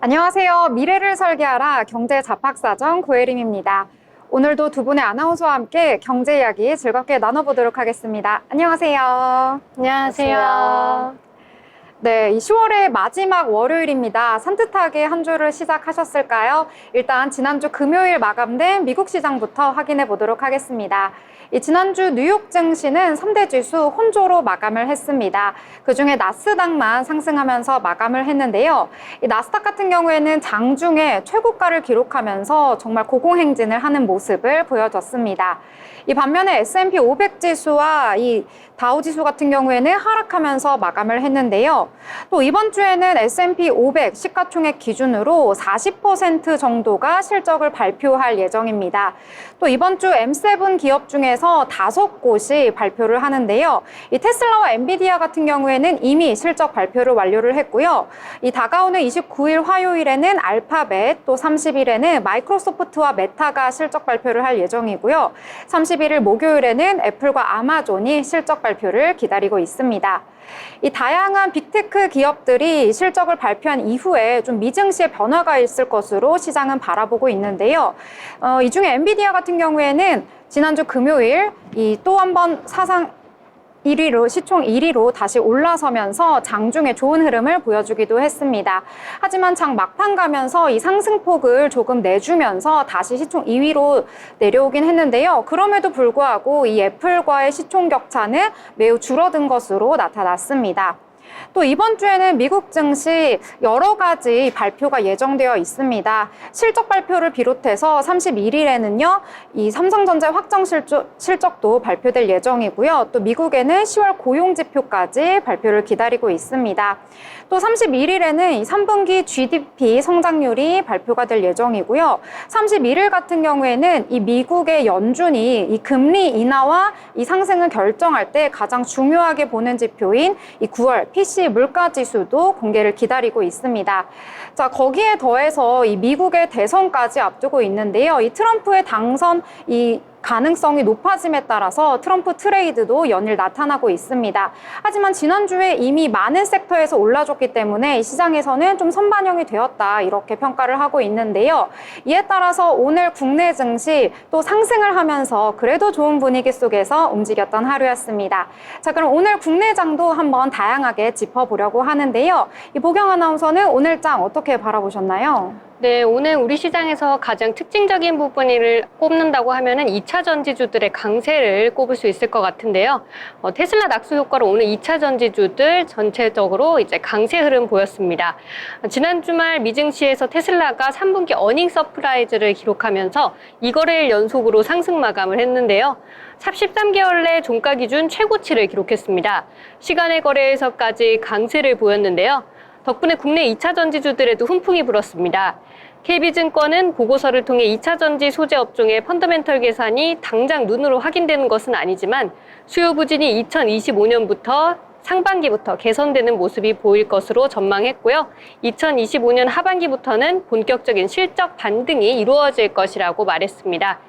안녕하세요. 미래를 설계하라 경제잡학사정 고혜림입니다. 오늘도 두 분의 아나운서와 함께 경제 이야기 즐겁게 나눠보도록 하겠습니다. 안녕하세요. 안녕하세요. 네, 이 10월의 마지막 월요일입니다. 산뜻하게 한 주를 시작하셨을까요? 일단 지난주 금요일 마감된 미국 시장부터 확인해 보도록 하겠습니다. 지난주 뉴욕 증시는 3대 지수 혼조로 마감을 했습니다. 그중에 나스닥만 상승하면서 마감을 했는데요. 이 나스닥 같은 경우에는 장중에 최고가를 기록하면서 정말 고공행진을 하는 모습을 보여줬습니다. 이 반면에 S&P 500 지수와 이 다우 지수 같은 경우에는 하락하면서 마감을 했는데요. 또 이번 주에는 S&P 500 시가총액 기준으로 40% 정도가 실적을 발표할 예정입니다. 또 이번 주 M7 기업 중에서 5곳이 발표를 하는데요. 이 테슬라와 엔비디아 같은 경우에는 이미 실적 발표를 완료를 했고요. 이 다가오는 29일 화요일에는 알파벳, 또 30일에는 마이크로소프트와 메타가 실적 발표를 할 예정이고요. 31일 목요일에는 애플과 아마존이 실적 발표를 기다리고 있습니다. 이 다양한 빅테크 기업들이 실적을 발표한 이후에 좀 미증시의 변화가 있을 것으로 시장은 바라보고 있는데요. 이 중에 엔비디아 같은 경우에는 지난주 금요일 또 한 번 사상 1위로 시총 1위로 다시 올라서면서 장중에 좋은 흐름을 보여주기도 했습니다. 하지만 장 막판 가면서 이 상승폭을 조금 내주면서 다시 시총 2위로 내려오긴 했는데요. 그럼에도 불구하고 이 애플과의 시총 격차는 매우 줄어든 것으로 나타났습니다. 또 이번 주에는 미국 증시 여러 가지 발표가 예정되어 있습니다. 실적 발표를 비롯해서 31일에는요, 이 삼성전자 확정 실적도 발표될 예정이고요. 또 미국에는 10월 고용지표까지 발표를 기다리고 있습니다. 또 31일에는 이 3분기 GDP 성장률이 발표가 될 예정이고요. 31일 같은 경우에는 이 미국의 연준이 이 금리 인하와 이 상승을 결정할 때 가장 중요하게 보는 지표인 이 9월 PC 물가 지수도 공개를 기다리고 있습니다. 자, 거기에 더해서 이 미국의 대선까지 앞두고 있는데요. 이 트럼프의 당선 가능성이 높아짐에 따라서 트럼프 트레이드도 연일 나타나고 있습니다. 하지만 지난주에 이미 많은 섹터에서 올라줬기 때문에 시장에서는 좀 선반영이 되었다 이렇게 평가를 하고 있는데요. 이에 따라서 오늘 국내 증시 또 상승을 하면서 그래도 좋은 분위기 속에서 움직였던 하루였습니다. 자, 그럼 오늘 국내장도 한번 다양하게 짚어보려고 하는데요. 이 보경 아나운서는 오늘 장 어떻게 바라보셨나요? 네, 오늘 우리 시장에서 가장 특징적인 부분을 꼽는다고 하면은 2차 전지주들의 강세를 꼽을 수 있을 것 같은데요. 테슬라 낙수 효과로 오늘 2차 전지주들 전체적으로 이제 강세 흐름 보였습니다. 지난 주말 미증시에서 테슬라가 3분기 어닝 서프라이즈를 기록하면서 2거래일 연속으로 상승 마감을 했는데요. 삽 13개월 내 종가 기준 최고치를 기록했습니다. 시간의 거래에서까지 강세를 보였는데요. 덕분에 국내 2차 전지주들에도 훈풍이 불었습니다. KB증권은 보고서를 통해 2차 전지 소재 업종의 펀더멘털 개선이 당장 눈으로 확인되는 것은 아니지만 수요 부진이 2025년부터 상반기부터 개선되는 모습이 보일 것으로 전망했고요. 2025년 하반기부터는 본격적인 실적 반등이 이루어질 것이라고 말했습니다.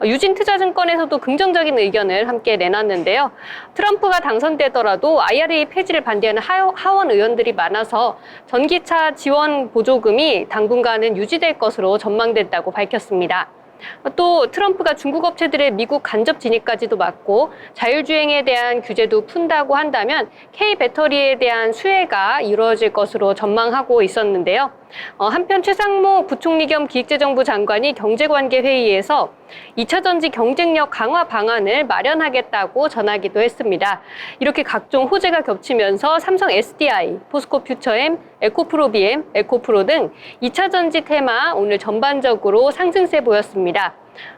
유진투자증권에서도 긍정적인 의견을 함께 내놨는데요. 트럼프가 당선되더라도 IRA 폐지를 반대하는 하원 의원들이 많아서 전기차 지원 보조금이 당분간은 유지될 것으로 전망된다고 밝혔습니다. 또 트럼프가 중국 업체들의 미국 간접 진입까지도 막고 자율주행에 대한 규제도 푼다고 한다면 K배터리에 대한 수혜가 이루어질 것으로 전망하고 있었는데요. 한편 최상목 부총리 겸 기획재정부 장관이 경제관계회의에서 2차 전지 경쟁력 강화 방안을 마련하겠다고 전하기도 했습니다. 이렇게 각종 호재가 겹치면서 삼성 SDI, 포스코 퓨처엠, 에코프로 BM, 에코프로 등 2차 전지 테마 오늘 전반적으로 상승세 보였습니다.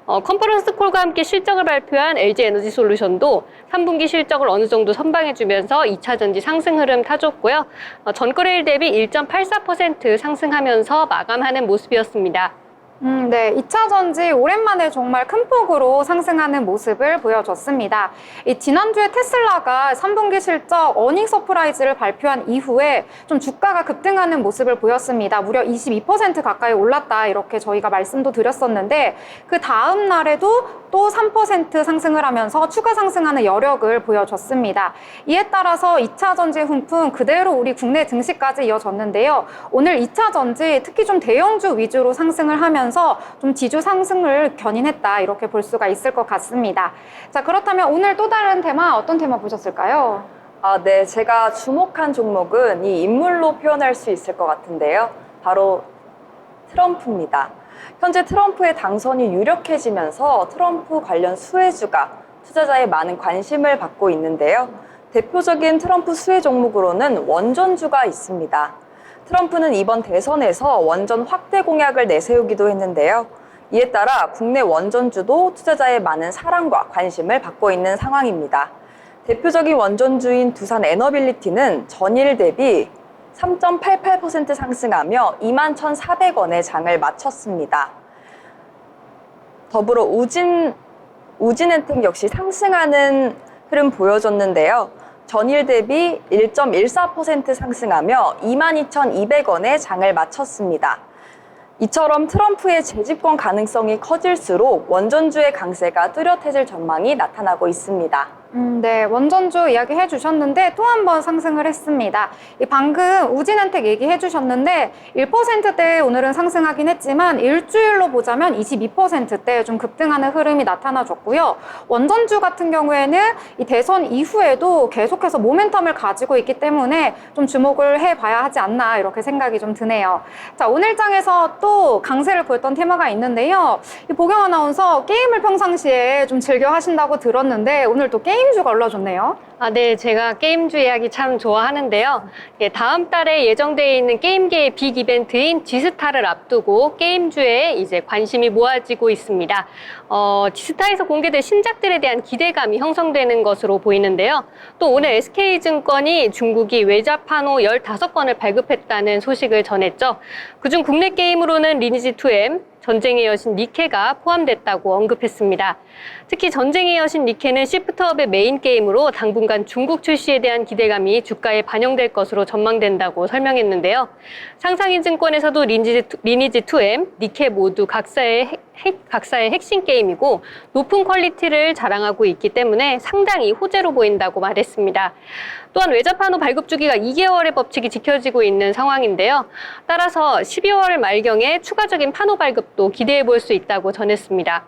컨퍼런스 콜과 함께 실적을 발표한 LG에너지솔루션도 3분기 실적을 어느 정도 선방해주면서 2차 전지 상승 흐름 타줬고요. 전거래일 대비 1.84% 상승하면서 마감하는 모습이었습니다. 네. 2차 전지 오랜만에 정말 큰 폭으로 상승하는 모습을 보여줬습니다. 지난주에 테슬라가 3분기 실적 어닝 서프라이즈를 발표한 이후에 좀 주가가 급등하는 모습을 보였습니다. 무려 22% 가까이 올랐다 이렇게 저희가 말씀도 드렸었는데 그 다음 날에도 또 3% 상승을 하면서 추가 상승하는 여력을 보여줬습니다. 이에 따라서 2차 전지 훈풍 그대로 우리 국내 증시까지 이어졌는데요. 오늘 2차 전지 특히 좀 대형주 위주로 상승을 하면서 좀 지주 상승을 견인했다 이렇게 볼 수가 있을 것 같습니다. 자, 그렇다면 오늘 또 다른 테마 어떤 테마 보셨을까요? 네. 제가 주목한 종목은 이 인물로 표현할 수 있을 것 같은데요. 바로 트럼프입니다. 현재 트럼프의 당선이 유력해지면서 트럼프 관련 수혜주가 투자자의 많은 관심을 받고 있는데요. 대표적인 트럼프 수혜 종목으로는 원전주가 있습니다. 트럼프는 이번 대선에서 원전 확대 공약을 내세우기도 했는데요. 이에 따라 국내 원전주도 투자자의 많은 사랑과 관심을 받고 있는 상황입니다. 대표적인 원전주인 두산 에너빌리티는 전일 대비 3.88% 상승하며 21,400원에 장을 마쳤습니다. 더불어 우진엔텍 역시 상승하는 흐름 보여줬는데요. 전일 대비 1.14% 상승하며 22,200원에 장을 마쳤습니다. 이처럼 트럼프의 재집권 가능성이 커질수록 원전주의 강세가 뚜렷해질 전망이 나타나고 있습니다. 네, 원전주 이야기해 주셨는데 또 한 번 상승을 했습니다. 방금 우진엔텍 얘기해 주셨는데 1%대 오늘은 상승하긴 했지만 일주일로 보자면 22%대 좀 급등하는 흐름이 나타나줬고요. 원전주 같은 경우에는 이 대선 이후에도 계속해서 모멘텀을 가지고 있기 때문에 좀 주목을 해봐야 하지 않나 이렇게 생각이 좀 드네요. 자, 오늘 장에서 또 강세를 보였던 테마가 있는데요. 보경 아나운서 게임을 평상시에 좀 즐겨 하신다고 들었는데 오늘 또 게임주가 올라줬네요. 네, 제가 게임주 이야기 참 좋아하는데요. 다음 달에 예정되어 있는 게임계의 빅 이벤트인 지스타를 앞두고 게임주에 이제 관심이 모아지고 있습니다. 지스타에서 공개된 신작들에 대한 기대감이 형성되는 것으로 보이는데요. 또 오늘 SK증권이 중국이 외자판호 15건을 발급했다는 소식을 전했죠. 그중 국내 게임으로는 리니지2M, 전쟁의 여신 니케가 포함됐다고 언급했습니다. 특히 전쟁의 여신 니케는 시프트업의 메인 게임으로 당분간 중국 출시에 대한 기대감이 주가에 반영될 것으로 전망된다고 설명했는데요. 상상인증권에서도 리니지2M, 니케 모두 각사의 핵심 게임이고 높은 퀄리티를 자랑하고 있기 때문에 상당히 호재로 보인다고 말했습니다. 또한 외자판호 발급 주기가 2개월의 법칙이 지켜지고 있는 상황인데요. 따라서 12월 말경에 추가적인 판호 발급도 기대해 볼 수 있다고 전했습니다.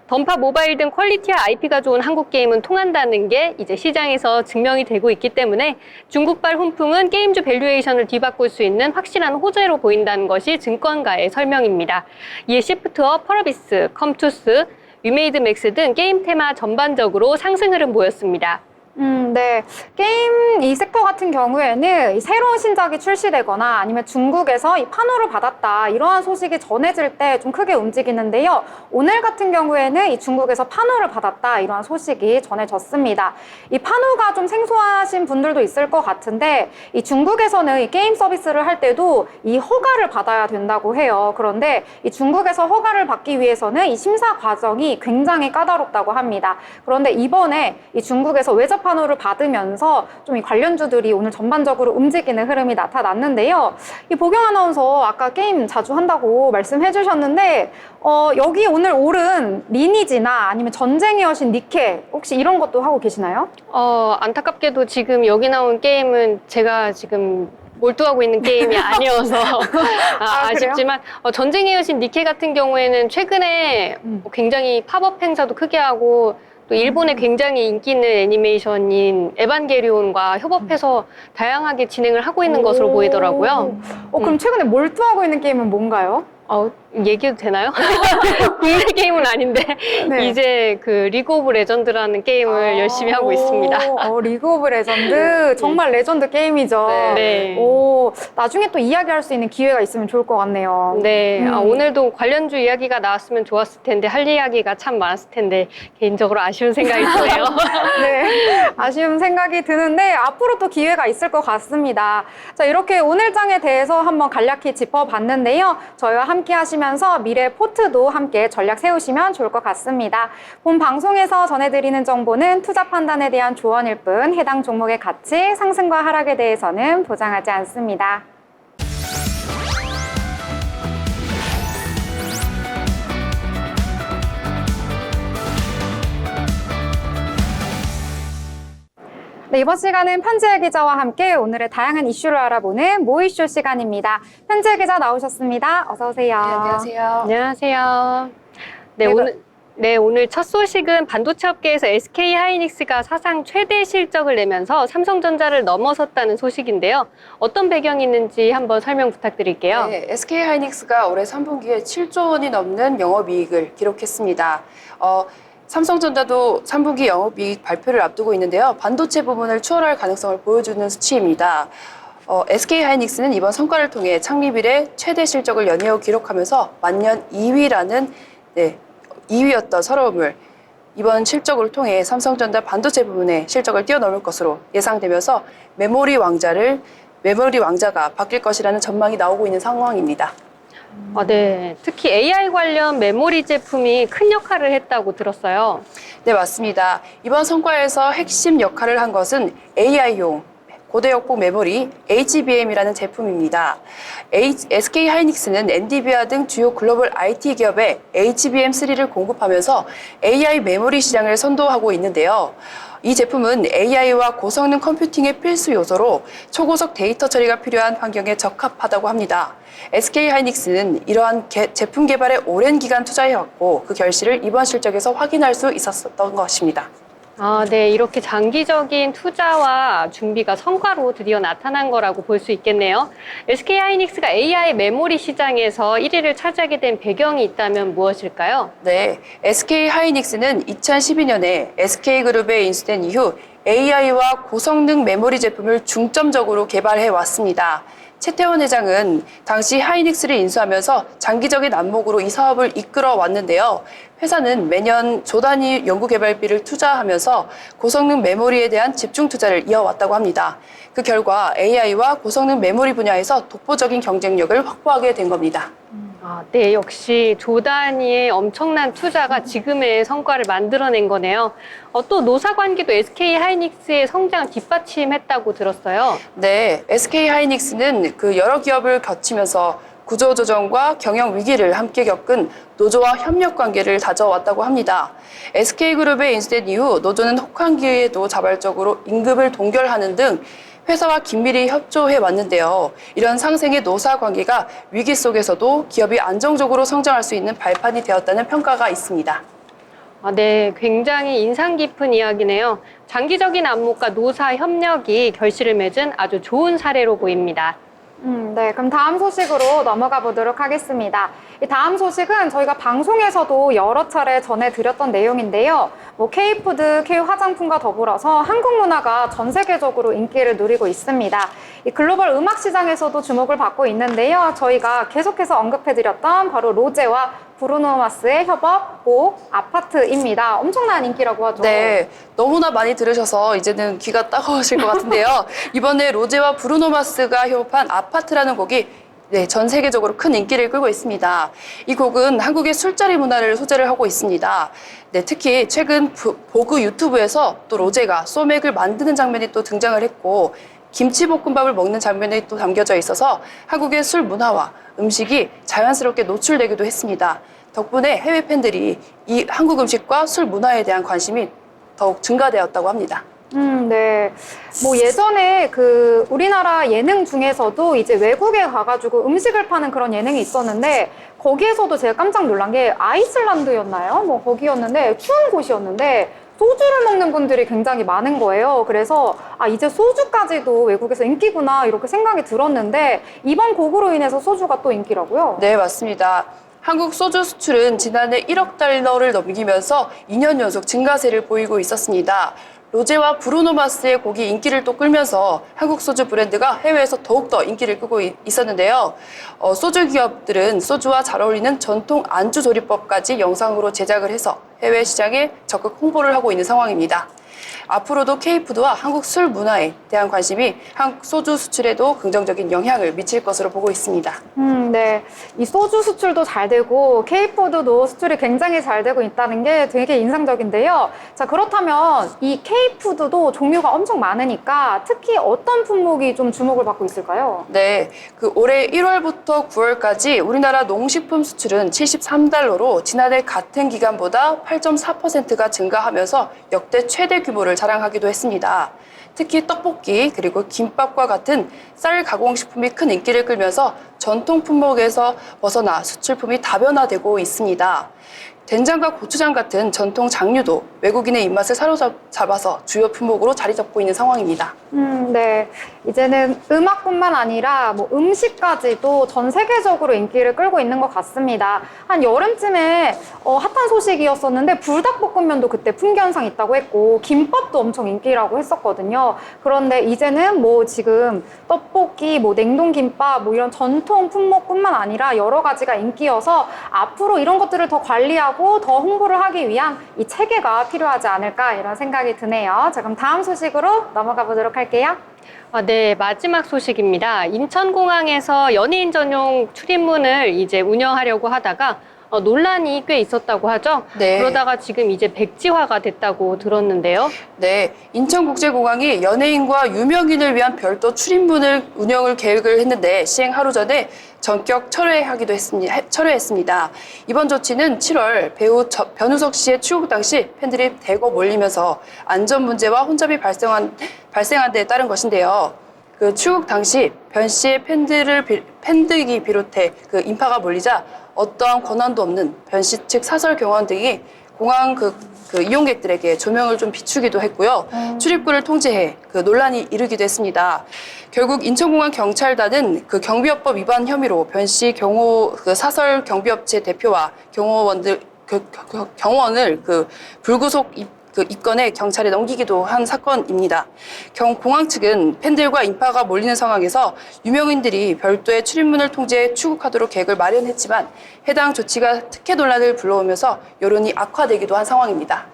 던파 모바일 등 퀄리티와 IP가 좋은 한국 게임은 통한다는 게 이제 시장에서 증명이 되고 있기 때문에 중국발 훈풍은 게임주 밸류에이션을 뒤바꿀 수 있는 확실한 호재로 보인다는 것이 증권가의 설명입니다. 이에 시프트업, 펄어비스, 컴투스, 위메이드 맥스 등 게임 테마 전반적으로 상승 흐름 보였습니다. 네. 게임 이 섹터 같은 경우에는 이 새로운 신작이 출시되거나 아니면 중국에서 이 판호를 받았다 이러한 소식이 전해질 때 좀 크게 움직이는데요. 오늘 같은 경우에는 이 중국에서 판호를 받았다 이러한 소식이 전해졌습니다. 이 판호가 좀 생소하신 분들도 있을 것 같은데 이 중국에서는 이 게임 서비스를 할 때도 이 허가를 받아야 된다고 해요. 그런데 이 중국에서 허가를 받기 위해서는 이 심사 과정이 굉장히 까다롭다고 합니다. 그런데 이번에 이 중국에서 외자 판호를 받으면서 좀 이 관련주들이 오늘 전반적으로 움직이는 흐름이 나타났는데요. 이 보경 아나운서 아까 게임 자주 한다고 말씀해 주셨는데 여기 오늘 오른 리니지나 아니면 전쟁의 여신 니케 혹시 이런 것도 하고 계시나요? 안타깝게도 지금 여기 나온 게임은 제가 지금 몰두하고 있는 게임이 아니어서 아쉽지만 전쟁의 여신 니케 같은 경우에는 최근에 굉장히 팝업 행사도 크게 하고 또 일본에 굉장히 인기 있는 애니메이션인 에반게리온과 협업해서 다양하게 진행을 하고 있는 것으로 보이더라고요. 그럼 최근에 몰두하고 있는 게임은 뭔가요? 얘기해도 되나요? 국내 게임은 아닌데 네. 이제 그 리그 오브 레전드라는 게임을 열심히 하고 있습니다. 리그 오브 레전드 정말 레전드 게임이죠. 네. 나중에 또 이야기할 수 있는 기회가 있으면 좋을 것 같네요. 네, 오늘도 관련주 이야기가 나왔으면 좋았을 텐데 할 이야기가 참 많았을 텐데 개인적으로 아쉬운 생각이 드네요. 네, 아쉬운 생각이 드는데 앞으로 또 기회가 있을 것 같습니다. 자, 이렇게 오늘 장에 대해서 한번 간략히 짚어봤는데요. 저희와 함께 하신 참고하시면서 미래 포트도 함께 전략 세우시면 좋을 것 같습니다. 본 방송에서 전해드리는 정보는 투자 판단에 대한 조언일 뿐 해당 종목의 가치, 상승과 하락에 대해서는 보장하지 않습니다. 네, 이번 시간은 편지혜 기자와 함께 오늘의 다양한 이슈를 알아보는 모이쇼 시간입니다. 편지혜 기자 나오셨습니다. 어서 오세요. 네, 안녕하세요. 안녕하세요. 네, 오늘 첫 소식은 반도체 업계에서 SK 하이닉스가 사상 최대 실적을 내면서 삼성전자를 넘어섰다는 소식인데요. 어떤 배경이 있는지 한번 설명 부탁드릴게요. 네, SK 하이닉스가 올해 3분기에 7조 원이 넘는 영업이익을 기록했습니다. 삼성전자도 3분기 영업이익 발표를 앞두고 있는데요. 반도체 부분을 추월할 가능성을 보여주는 수치입니다. SK 하이닉스는 이번 성과를 통해 창립 이래 최대 실적을 연이어 기록하면서 만년 2위라는 2위였던 서러움을 이번 실적을 통해 삼성전자 반도체 부분의 실적을 뛰어넘을 것으로 예상되면서 메모리 왕자가 바뀔 것이라는 전망이 나오고 있는 상황입니다. 네. 특히 AI 관련 메모리 제품이 큰 역할을 했다고 들었어요. 네, 맞습니다. 이번 성과에서 핵심 역할을 한 것은 AI용 고대역폭 메모리 HBM이라는 제품입니다. SK 하이닉스는 엔비디아 등 주요 글로벌 IT 기업에 HBM3를 공급하면서 AI 메모리 시장을 선도하고 있는데요. 이 제품은 AI와 고성능 컴퓨팅의 필수 요소로 초고속 데이터 처리가 필요한 환경에 적합하다고 합니다. SK 하이닉스는 이러한 제품 개발에 오랜 기간 투자해왔고 그 결실을 이번 실적에서 확인할 수 있었던 것입니다. 네. 이렇게 장기적인 투자와 준비가 성과로 드디어 나타난 거라고 볼 수 있겠네요. SK 하이닉스가 AI 메모리 시장에서 1위를 차지하게 된 배경이 있다면 무엇일까요? 네, SK 하이닉스는 2012년에 SK그룹에 인수된 이후 AI와 고성능 메모리 제품을 중점적으로 개발해 왔습니다. 최태원 회장은 당시 하이닉스를 인수하면서 장기적인 안목으로 이 사업을 이끌어 왔는데요. 회사는 매년 조 단위 연구개발비를 투자하면서 고성능 메모리에 대한 집중 투자를 이어왔다고 합니다. 그 결과 AI와 고성능 메모리 분야에서 독보적인 경쟁력을 확보하게 된 겁니다. 네. 역시 조 단위의 엄청난 투자가 지금의 성과를 만들어낸 거네요. 또 노사 관계도 SK 하이닉스의 성장을 뒷받침했다고 들었어요. 네, SK 하이닉스는 여러 기업을 거치면서 구조조정과 경영 위기를 함께 겪은 노조와 협력 관계를 다져왔다고 합니다. SK그룹에 인수된 이후 노조는 혹한기에도 자발적으로 임금을 동결하는 등 회사와 긴밀히 협조해 왔는데요. 이런 상생의 노사 관계가 위기 속에서도 기업이 안정적으로 성장할 수 있는 발판이 되었다는 평가가 있습니다. 네. 굉장히 인상 깊은 이야기네요. 장기적인 안목과 노사 협력이 결실을 맺은 아주 좋은 사례로 보입니다. 네, 그럼 다음 소식으로 넘어가 보도록 하겠습니다. 이 다음 소식은 저희가 방송에서도 여러 차례 전해드렸던 내용인데요. K푸드, K화장품과 더불어서 한국 문화가 전 세계적으로 인기를 누리고 있습니다. 이 글로벌 음악 시장에서도 주목을 받고 있는데요. 저희가 계속해서 언급해드렸던 바로 로제와 브루노 마스의 협업곡 아파트입니다. 엄청난 인기라고 하죠. 네, 너무나 많이 들으셔서 이제는 귀가 따가우실 것 같은데요. 이번에 로제와 브루노 마스가 협업한 아파트라는 곡이 전 세계적으로 큰 인기를 끌고 있습니다. 이 곡은 한국의 술자리 문화를 소재를 하고 있습니다. 특히 최근 보그 유튜브에서 또 로제가 소맥을 만드는 장면이 또 등장을 했고 김치볶음밥을 먹는 장면이 또 담겨져 있어서 한국의 술 문화와 음식이 자연스럽게 노출되기도 했습니다. 덕분에 해외 팬들이 이 한국 음식과 술 문화에 대한 관심이 더욱 증가되었다고 합니다. 네. 예전에 우리나라 예능 중에서도 이제 외국에 가가지고 음식을 파는 그런 예능이 있었는데 거기에서도 제가 깜짝 놀란 게 아이슬란드였나요? 거기였는데 추운 곳이었는데 소주를 먹는 분들이 굉장히 많은 거예요. 그래서 이제 소주까지도 외국에서 인기구나 이렇게 생각이 들었는데 이번 곡으로 인해서 소주가 또 인기라고요? 네, 맞습니다. 한국 소주 수출은 지난해 1억 달러를 넘기면서 2년 연속 증가세를 보이고 있었습니다. 로제와 브루노 마스의 곡이 인기를 또 끌면서 한국 소주 브랜드가 해외에서 더욱더 인기를 끄고 있었는데요. 소주 기업들은 소주와 잘 어울리는 전통 안주 조리법까지 영상으로 제작을 해서 해외 시장에 적극 홍보를 하고 있는 상황입니다. 앞으로도 K푸드와 한국 술 문화에 대한 관심이 한국 소주 수출에도 긍정적인 영향을 미칠 것으로 보고 있습니다. 네. 이 소주 수출도 잘 되고 K푸드도 수출이 굉장히 잘 되고 있다는 게 되게 인상적인데요. 자, 그렇다면 이 K푸드도 종류가 엄청 많으니까 특히 어떤 품목이 좀 주목을 받고 있을까요? 네, 올해 1월부터 9월까지 우리나라 농식품 수출은 73달러로 지난해 같은 기간보다 8.4%가 증가하면서 역대 최대 규모를 자랑하기도 했습니다. 특히 떡볶이 그리고 김밥과 같은 쌀 가공식품이 큰 인기를 끌면서 전통 품목에서 벗어나 수출품이 다변화되고 있습니다. 된장과 고추장 같은 전통 장류도 외국인의 입맛을 사로잡아서 주요 품목으로 자리 잡고 있는 상황입니다. 네. 이제는 음악뿐만 아니라 뭐 음식까지도 전 세계적으로 인기를 끌고 있는 것 같습니다. 한 여름쯤에 핫한 소식이었었는데 불닭볶음면도 그때 풍기현상 있다고 했고 김밥도 엄청 인기라고 했었거든요. 그런데 이제는 뭐 지금 떡볶이, 뭐 냉동김밥, 뭐 이런 전통 품목뿐만 아니라 여러 가지가 인기여서 앞으로 이런 것들을 더 관리하고 더 홍보를 하기 위한 이 체계가 필요하지 않을까 이런 생각이 드네요. 자, 그럼 다음 소식으로 넘어가 보도록 할게요. 네, 마지막 소식입니다. 인천공항에서 연예인 전용 출입문을 이제 운영하려고 하다가 논란이 꽤 있었다고 하죠. 네. 그러다가 지금 이제 백지화가 됐다고 들었는데요. 네, 인천국제공항이 연예인과 유명인을 위한 별도 출입문을 운영을 계획을 했는데 시행 하루 전에 전격 철회했습니다. 이번 조치는 7월 배우 변우석 씨의 출국 당시 팬들이 대거 몰리면서 안전 문제와 혼잡이 발생한 데 따른 것인데요. 출국 당시 변 씨의 팬들이 비롯해 인파가 몰리자 어떠한 권한도 없는 변 씨 측 사설 경호원 등이 공항 이용객들에게 조명을 좀 비추기도 했고요. 출입구를 통제해 논란이 이르기도 했습니다. 결국 인천공항 경찰단은 경비업법 위반 혐의로 변 씨 사설 경비업체 대표와 경호원을 불구속 입건해 경찰에 넘기기도 한 사건입니다. 공항 측은 팬들과 인파가 몰리는 상황에서 유명인들이 별도의 출입문을 통제해 출국하도록 계획을 마련했지만 해당 조치가 특혜 논란을 불러오면서 여론이 악화되기도 한 상황입니다.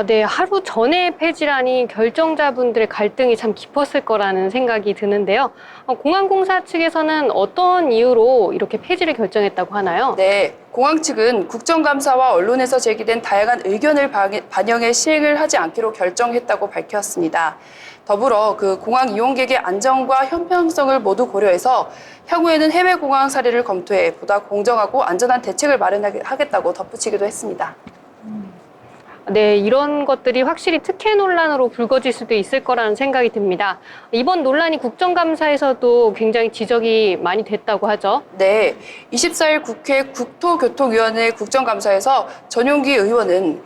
네, 하루 전에 폐지라니 결정자분들의 갈등이 참 깊었을 거라는 생각이 드는데요. 공항공사 측에서는 어떤 이유로 이렇게 폐지를 결정했다고 하나요? 네, 공항 측은 국정감사와 언론에서 제기된 다양한 의견을 반영해 시행을 하지 않기로 결정했다고 밝혔습니다. 더불어 공항 이용객의 안전과 형평성을 모두 고려해서 향후에는 해외 공항 사례를 검토해 보다 공정하고 안전한 대책을 마련하겠다고 덧붙이기도 했습니다. 네, 이런 것들이 확실히 특혜 논란으로 불거질 수도 있을 거라는 생각이 듭니다. 이번 논란이 국정감사에서도 굉장히 지적이 많이 됐다고 하죠. 네, 24일 국회 국토교통위원회 국정감사에서 전용기 의원은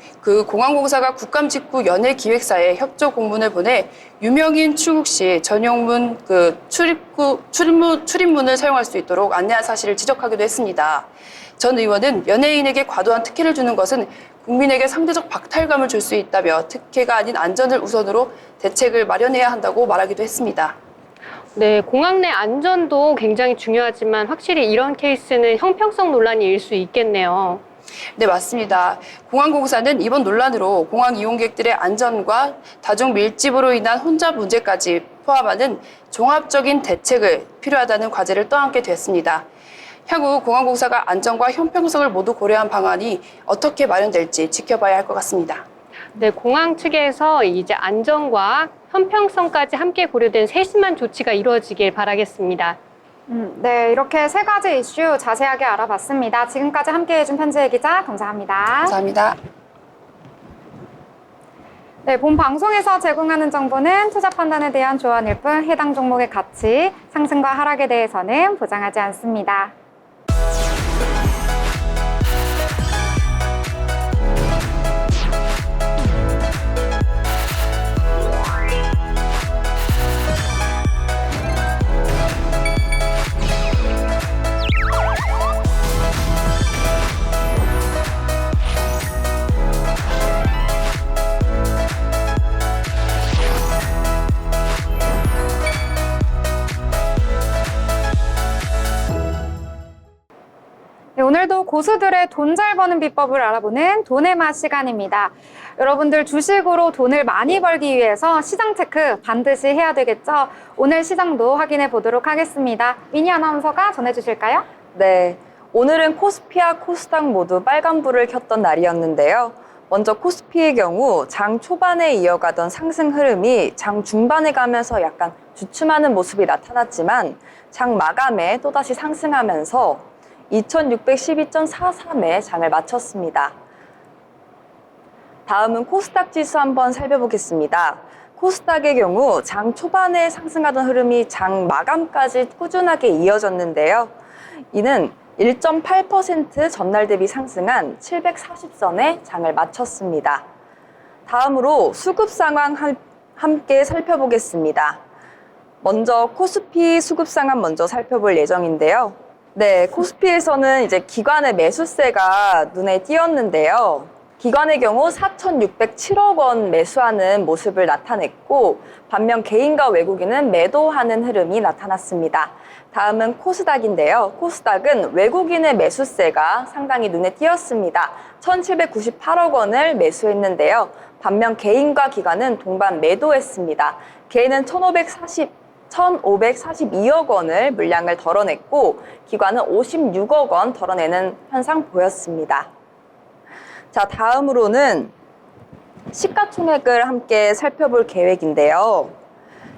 공항공사가 국감 직후 연예기획사에 협조 공문을 보내 유명인 출국 시 전용문 출입문을 사용할 수 있도록 안내한 사실을 지적하기도 했습니다. 전 의원은 연예인에게 과도한 특혜를 주는 것은 국민에게 상대적 박탈감을 줄 수 있다며 특혜가 아닌 안전을 우선으로 대책을 마련해야 한다고 말하기도 했습니다. 네, 공항 내 안전도 굉장히 중요하지만 확실히 이런 케이스는 형평성 논란이 일 수 있겠네요. 네, 맞습니다. 공항공사는 이번 논란으로 공항 이용객들의 안전과 다중 밀집으로 인한 혼잡 문제까지 포함하는 종합적인 대책을 필요하다는 과제를 떠안게 됐습니다. 향후 공항공사가 안전과 형평성을 모두 고려한 방안이 어떻게 마련될지 지켜봐야 할 것 같습니다. 네, 공항 측에서 이제 안전과 형평성까지 함께 고려된 세심한 조치가 이루어지길 바라겠습니다. 네, 이렇게 세 가지 이슈 자세하게 알아봤습니다. 지금까지 함께해준 편지혜 기자 감사합니다. 감사합니다. 네, 본 방송에서 제공하는 정보는 투자 판단에 대한 조언일 뿐 해당 종목의 가치, 상승과 하락에 대해서는 보장하지 않습니다. 오늘도 고수들의 돈 잘 버는 비법을 알아보는 돈의 맛 시간입니다. 여러분들 주식으로 돈을 많이 벌기 위해서 시장 체크 반드시 해야 되겠죠? 오늘 시장도 확인해 보도록 하겠습니다. 미니 아나운서가 전해주실까요? 네, 오늘은 코스피와 코스닥 모두 빨간불을 켰던 날이었는데요. 먼저 코스피의 경우 장 초반에 이어가던 상승 흐름이 장 중반에 가면서 약간 주춤하는 모습이 나타났지만 장 마감에 또다시 상승하면서 2612.43에 장을 마쳤습니다. 다음은 코스닥 지수 한번 살펴보겠습니다. 코스닥의 경우 장 초반에 상승하던 흐름이 장 마감까지 꾸준하게 이어졌는데요. 이는 1.8% 전날 대비 상승한 740선에 장을 마쳤습니다. 다음으로 수급 상황 함께 살펴보겠습니다. 먼저 코스피 수급 상황 먼저 살펴볼 예정인데요. 네, 코스피에서는 이제 기관의 매수세가 눈에 띄었는데요. 기관의 경우 4,607억 원 매수하는 모습을 나타냈고 반면 개인과 외국인은 매도하는 흐름이 나타났습니다. 다음은 코스닥인데요. 코스닥은 외국인의 매수세가 상당히 눈에 띄었습니다. 1,798억 원을 매수했는데요. 반면 개인과 기관은 동반 매도했습니다. 개인은 1,542억 원을 물량을 덜어냈고 기관은 56억 원 덜어내는 현상 보였습니다. 자, 다음으로는 시가총액을 함께 살펴볼 계획인데요.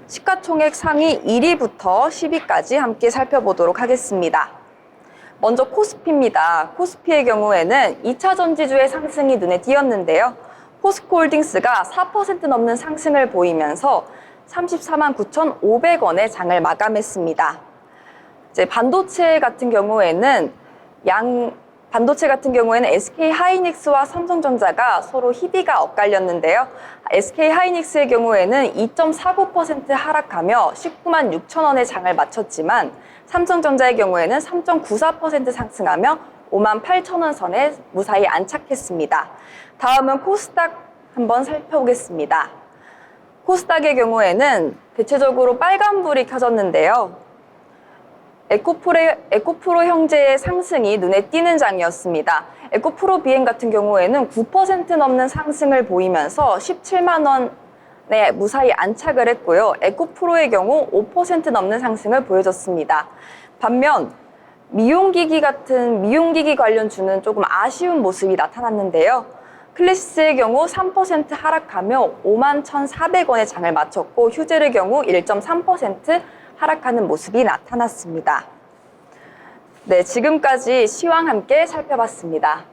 시가총액 상위 1위부터 10위까지 함께 살펴보도록 하겠습니다. 먼저 코스피입니다. 코스피의 경우에는 2차 전지주의 상승이 눈에 띄었는데요. 포스코홀딩스가 4% 넘는 상승을 보이면서 34만 9,500원에 장을 마감했습니다. 이제 반도체 같은 경우에는 SK 하이닉스와 삼성전자가 서로 희비가 엇갈렸는데요. SK 하이닉스의 경우에는 2.49% 하락하며 19만 6천원의 장을 마쳤지만 삼성전자의 경우에는 3.94% 상승하며 5만 8천원 선에 무사히 안착했습니다. 다음은 코스닥 한번 살펴보겠습니다. 코스닥의 경우에는 대체적으로 빨간불이 켜졌는데요. 에코프로 형제의 상승이 눈에 띄는 장이었습니다. 에코프로 비행 같은 경우에는 9% 넘는 상승을 보이면서 17만 원에 무사히 안착을 했고요. 에코프로의 경우 5% 넘는 상승을 보여줬습니다. 반면 미용기기 관련주는 조금 아쉬운 모습이 나타났는데요. 클래시스의 경우 3% 하락하며 5만 1,400원의 장을 마쳤고 휴젤의 경우 1.3% 하락하는 모습이 나타났습니다. 네, 지금까지 시황 함께 살펴봤습니다.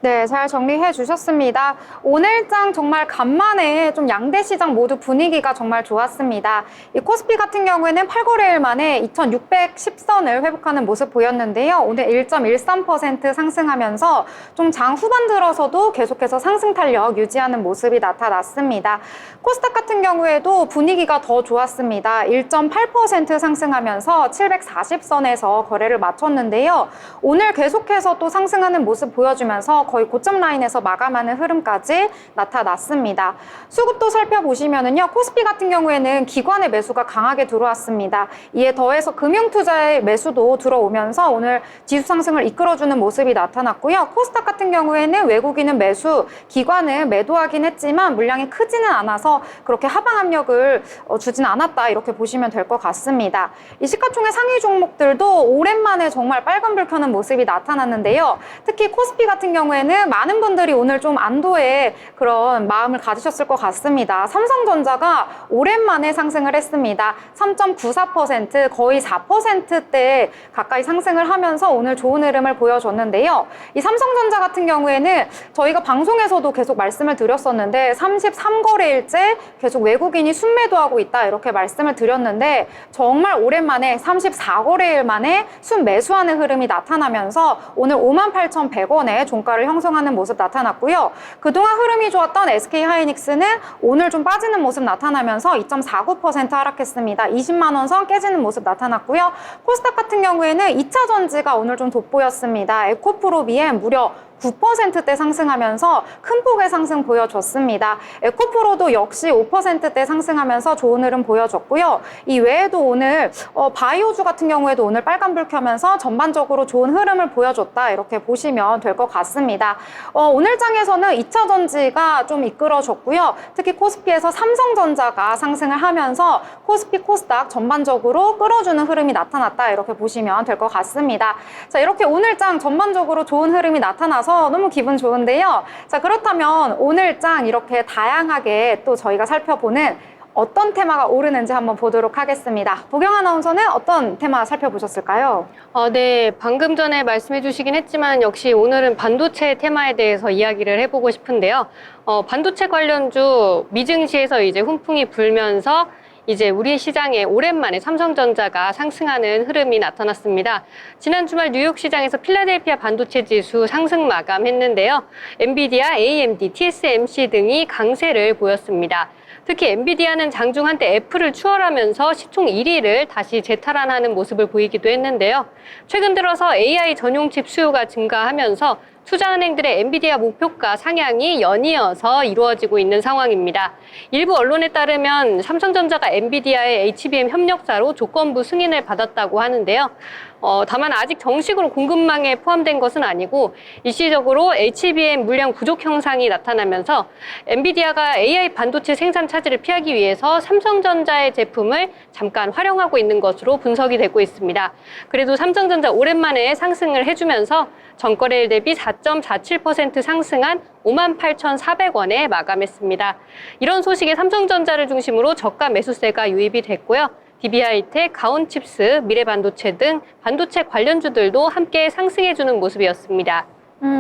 네, 잘 정리해 주셨습니다. 오늘장 정말 간만에 좀 양대 시장 모두 분위기가 정말 좋았습니다. 이 코스피 같은 경우에는 8거래일 만에 2,610선을 회복하는 모습 보였는데요. 오늘 1.13% 상승하면서 좀 장 후반 들어서도 계속해서 상승 탄력 유지하는 모습이 나타났습니다. 코스닥 같은 경우에도 분위기가 더 좋았습니다. 1.8% 상승하면서 740선에서 거래를 마쳤는데요. 오늘 계속해서 또 상승하는 모습 보여주면서 거의 고점 라인에서 마감하는 흐름까지 나타났습니다. 수급도 살펴보시면은요, 코스피 같은 경우에는 기관의 매수가 강하게 들어왔습니다. 이에 더해서 금융투자의 매수도 들어오면서 오늘 지수 상승을 이끌어주는 모습이 나타났고요. 코스닥 같은 경우에는 외국인은 매수, 기관은 매도하긴 했지만 물량이 크지는 않아서 그렇게 하방 압력을 주진 않았다 이렇게 보시면 될 것 같습니다. 이 시가총액 상위 종목들도 오랜만에 정말 빨간불 켜는 모습이 나타났는데요. 특히 코스피 같은 경우에는 많은 분들이 오늘 좀 안도의 그런 마음을 가지셨을 것 같습니다. 삼성전자가 오랜만에 상승을 했습니다. 3.94% 거의 4%대 가까이 상승을 하면서 오늘 좋은 흐름을 보여줬는데요. 이 삼성전자 같은 경우에는 저희가 방송에서도 계속 말씀을 드렸었는데 33거래일째 계속 외국인이 순매도하고 있다 이렇게 말씀을 드렸는데 정말 오랜만에 34거래일 만에 순매수하는 흐름이 나타나면서 오늘 58,100원에 종가를 형성하는 모습 나타났고요. 그동안 흐름이 좋았던 SK 하이닉스는 오늘 좀 빠지는 모습 나타나면서 2.49% 하락했습니다. 20만 원 선 깨지는 모습 나타났고요. 코스닥 같은 경우에는 2차 전지가 오늘 좀 돋보였습니다. 에코프로 BM 무려 9%대 상승하면서 큰 폭의 상승 보여줬습니다. 에코프로도 역시 5%대 상승하면서 좋은 흐름 보여줬고요. 이 외에도 오늘 바이오주 같은 경우에도 오늘 빨간불 켜면서 전반적으로 좋은 흐름을 보여줬다 이렇게 보시면 될 것 같습니다. 오늘 장에서는 2차 전지가 좀 이끌어줬고요. 특히 코스피에서 삼성전자가 상승을 하면서 코스피 코스닥 전반적으로 끌어주는 흐름이 나타났다 이렇게 보시면 될 것 같습니다. 자, 이렇게 오늘 장 전반적으로 좋은 흐름이 나타나서 너무 기분 좋은데요. 자, 그렇다면 오늘 장 이렇게 다양하게 또 저희가 살펴보는 어떤 테마가 오르는지 한번 보도록 하겠습니다. 보경 아나운서는 어떤 테마 살펴보셨을까요? 네, 방금 전에 말씀해 주시긴 했지만 역시 오늘은 반도체 테마에 대해서 이야기를 해보고 싶은데요. 반도체 관련주 미증시에서 이제 훈풍이 불면서 이제 우리 시장에 오랜만에 삼성전자가 상승하는 흐름이 나타났습니다. 지난 주말 뉴욕 시장에서 필라델피아 반도체 지수 상승 마감했는데요. 엔비디아, AMD, TSMC 등이 강세를 보였습니다. 특히 엔비디아는 장중 한때 애플을 추월하면서 시총 1위를 다시 재탈환하는 모습을 보이기도 했는데요. 최근 들어서 AI 전용 칩 수요가 증가하면서 투자은행들의 엔비디아 목표가 상향이 연이어서 이루어지고 있는 상황입니다. 일부 언론에 따르면 삼성전자가 엔비디아의 HBM 협력사로 조건부 승인을 받았다고 하는데요. 다만 아직 정식으로 공급망에 포함된 것은 아니고 일시적으로 HBM 물량 부족 현상이 나타나면서 엔비디아가 AI 반도체 생산 차질을 피하기 위해서 삼성전자의 제품을 잠깐 활용하고 있는 것으로 분석이 되고 있습니다. 그래도 삼성전자 오랜만에 상승을 해주면서 전거래일 대비 4.47% 상승한 58,400원에 마감했습니다. 이런 소식에 삼성전자를 중심으로 저가 매수세가 유입이 됐고요. DB하이텍, 가온칩스, 미래반도체 등 반도체 관련주들도 함께 상승해주는 모습이었습니다.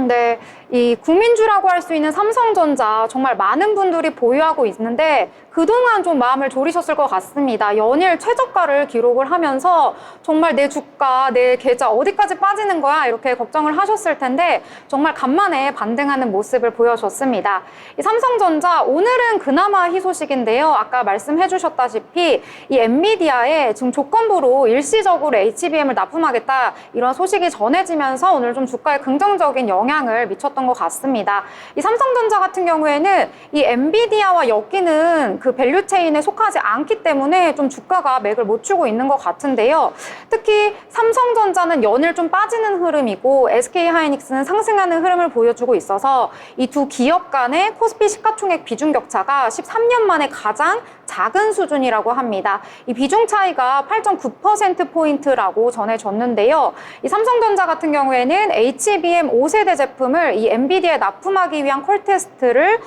네. 이 국민주라고 할 수 있는 삼성전자 정말 많은 분들이 보유하고 있는데 그동안 좀 마음을 졸이셨을 것 같습니다. 연일 최저가를 기록을 하면서 정말 내 주가, 내 계좌 어디까지 빠지는 거야 이렇게 걱정을 하셨을 텐데 정말 간만에 반등하는 모습을 보여줬습니다. 이 삼성전자 오늘은 그나마 희소식인데요. 아까 말씀해 주셨다시피 이 엔비디아에 지금 조건부로 일시적으로 HBM을 납품하겠다 이런 소식이 전해지면서 오늘 좀 주가에 긍정적인 영향을 미쳤던 것 같습니다. 이 삼성전자 같은 경우에는 이 엔비디아와 엮이는 그 밸류체인에 속하지 않기 때문에 좀 주가가 맥을 못 추고 있는 것 같은데요. 특히 삼성전자는 연일 좀 빠지는 흐름이고 SK하이닉스는 상승하는 흐름을 보여주고 있어서 이 두 기업 간의 코스피 시가총액 비중 격차가 13년 만에 가장 작은 수준이라고 합니다. 이 비중 차이가 8.9%포인트라고 전해졌는데요. 이 삼성전자 같은 경우에는 HBM 5세대 제품을 이 엔비디아에 납품하기 위한 콜 테스트를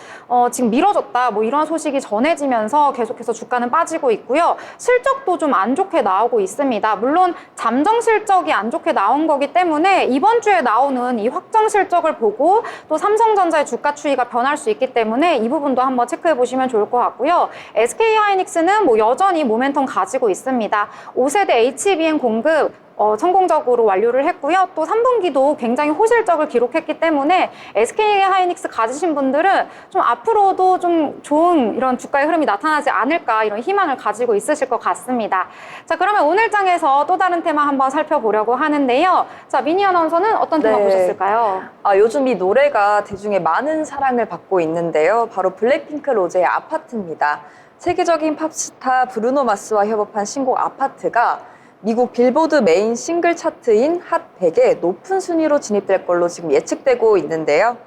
지금 미뤄졌다 뭐 이런 소식이 전해지면서 계속해서 주가는 빠지고 있고요. 실적도 좀 안 좋게 나오고 있습니다. 물론 잠정 실적이 안 좋게 나온 거기 때문에 이번 주에 나오는 이 확정 실적을 보고 또 삼성전자의 주가 추이가 변할 수 있기 때문에 이 부분도 한번 체크해 보시면 좋을 것 같고요. SK하이닉스는 뭐 여전히 모멘텀 가지고 있습니다. 5세대 HBM 공급 성공적으로 완료를 했고요. 또 3분기도 굉장히 호실적을 기록했기 때문에 SK하이닉스 가지신 분들은 좀 앞으로도 좀 좋은 이런 주가의 흐름이 나타나지 않을까 이런 희망을 가지고 있으실 것 같습니다. 자, 그러면 오늘 장에서 또 다른 테마 한번 살펴보려고 하는데요. 자, 미니 아나운서는 어떤 테마 보셨을까요? 요즘 이 노래가 대중의 많은 사랑을 받고 있는데요. 바로 블랙핑크 로제의 아파트입니다. 세계적인 팝스타 브루노 마스와 협업한 신곡 아파트가 미국 빌보드 메인 싱글 차트인 핫 100에 높은 순위로 진입될 걸로 지금 예측되고 있는데요.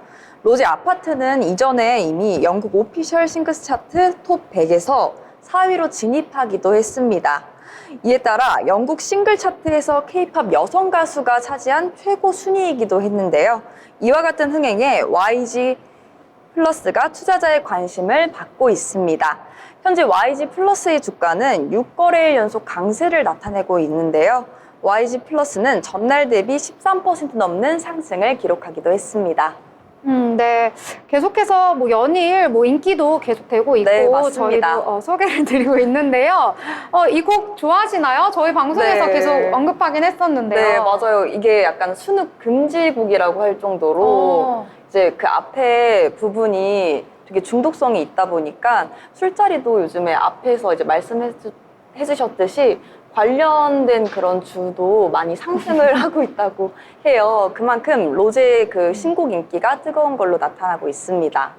로제 아파트는 이전에 이미 영국 오피셜 싱글스 차트 톱 100에서 4위로 진입하기도 했습니다. 이에 따라 영국 싱글 차트에서 K-팝 여성 가수가 차지한 최고 순위이기도 했는데요. 이와 같은 흥행에 YG 플러스가 투자자의 관심을 받고 있습니다. 현재 YG 플러스의 주가는 6거래일 연속 강세를 나타내고 있는데요. YG 플러스는 전날 대비 13% 넘는 상승을 기록하기도 했습니다. 네. 계속해서 뭐 연일 뭐 인기도 계속되고 있고 네, 맞습니다. 저희도 소개를 드리고 있는데요. 이 곡 좋아하시나요? 저희 방송에서 네. 계속 언급하긴 했었는데요. 네, 맞아요. 이게 약간 순욱 금지곡이라고 할 정도로 이제 그 앞에 부분이 되게 중독성이 있다 보니까 술자리도 요즘에 앞에서 이제 말씀해 해주셨듯이 관련된 그런 주도 많이 상승을 하고 있다고 해요. 그만큼 로제의 그 신곡 인기가 뜨거운 걸로 나타나고 있습니다.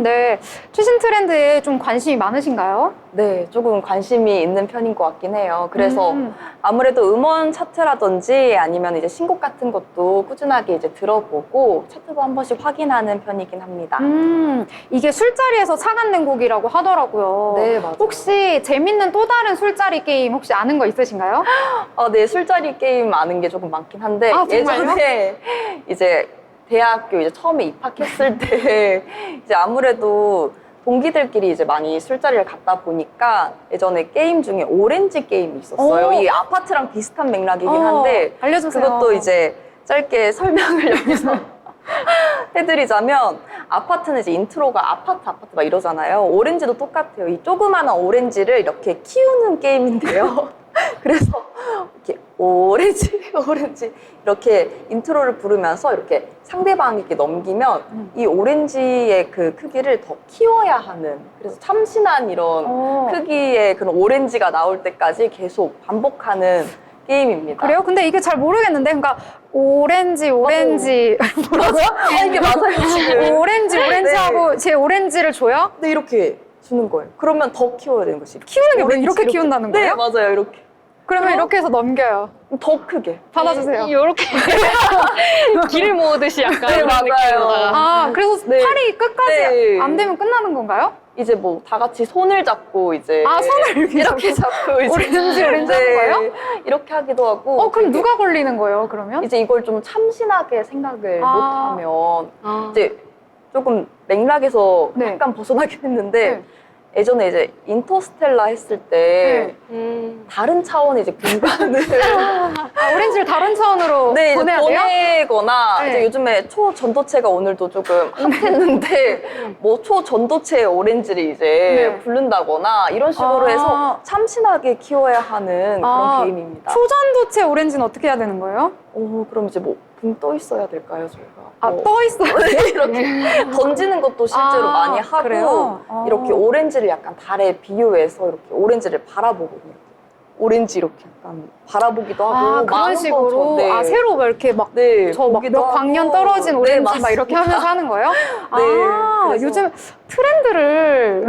네. 최신 트렌드에 좀 관심이 많으신가요? 네, 조금 관심이 있는 편인 것 같긴 해요. 그래서 음. 아무래도 음원 차트라든지 아니면 이제 신곡 같은 것도 꾸준하게 이제 들어보고 차트도 한 번씩 확인하는 편이긴 합니다. 이게 술자리에서 착안된 곡이라고 하더라고요. 네, 맞아요. 혹시 재밌는 또 다른 술자리 게임 혹시 아는 거 있으신가요? 네, 술자리 게임 아는 게 조금 많긴 한데 아, 정말요? 예전에 이제 대학교 이제 처음에 입학했을 때 이제 아무래도 동기들끼리 이제 많이 술자리를 갔다 보니까 예전에 게임 중에 오렌지 게임이 있었어요. 오. 이 아파트랑 비슷한 맥락이긴 한데 알려주세요. 그것도 이제 짧게 설명을 여기서 해드리자면 아파트는 이제 인트로가 아파트 막 이러잖아요. 오렌지도 똑같아요. 이 조그마한 오렌지를 이렇게 키우는 게임인데요. 그래서 이렇게 오렌지 이렇게 인트로를 부르면서 이렇게 상대방에게 넘기면 이 오렌지의 그 크기를 더 키워야 하는, 그래서 참신한 이런 크기의 그런 오렌지가 나올 때까지 계속 반복하는 게임입니다. 그래요? 근데 이게 잘 모르겠는데, 그러니까 오렌지 뭐라고요? 이게 맞아요 지금. 오렌지 하고 제 오렌지를 줘요? 네, 이렇게 주는 거예요. 그러면 더 키워야 되는 거지. 키우는 게 왜 오렌지 이렇게 키운다는 거예요? 네, 맞아요. 이렇게. 그러면 이렇게 해서 넘겨요. 더 크게. 받아주세요. 이렇게 길을 모으듯이 약간 네, 그런 맞아요. 느낌으로다가. 아, 그래서 네. 팔이 끝까지 네. 안 되면 끝나는 건가요? 이제 뭐 다 같이 손을 잡고 이제 아, 손을 이렇게 잡고 이제 오렌지 하는 거예요? 이렇게 하기도 하고. 그럼 되게 누가 걸리는 거예요, 그러면? 이제 이걸 좀 참신하게 생각을 아. 못하면 아. 이제 조금 맥락에서 네. 약간 벗어나긴 했는데 네. 예전에 이제 인터스텔라 했을 때 다른 차원의 이제 공간을 오렌지를 다른 차원으로 네, 이제 보내야 돼요? 보내거나 네. 이제 요즘에 초전도체가 오늘도 조금 핫했는데 뭐 초전도체 오렌지를 이제 네. 부른다거나 이런 식으로 아. 해서 참신하게 키워야 하는 그런 아, 게임입니다. 초전도체 오렌지는 어떻게 해야 되는 거예요? 그럼 이제 뭐 붕 떠 있어야 될까요, 저희가? 아, 뭐 떠 있어요. 이렇게 던지는 것도 실제로 아, 많이 하고 그래요? 이렇게 오렌지를 약간 달에 비유해서 이렇게 오렌지를 바라보거든요. 오렌지 이렇게 약간 바라보기도 하고 아, 그런 마음껏 식으로. 네. 아, 새로 막 이렇게 막 네, 저 막 보기도 몇 광년 하고. 떨어진 네, 오렌지 막 맞습니다. 이렇게 하면서 하는 거예요? 아, 그래서- 요즘 트렌드를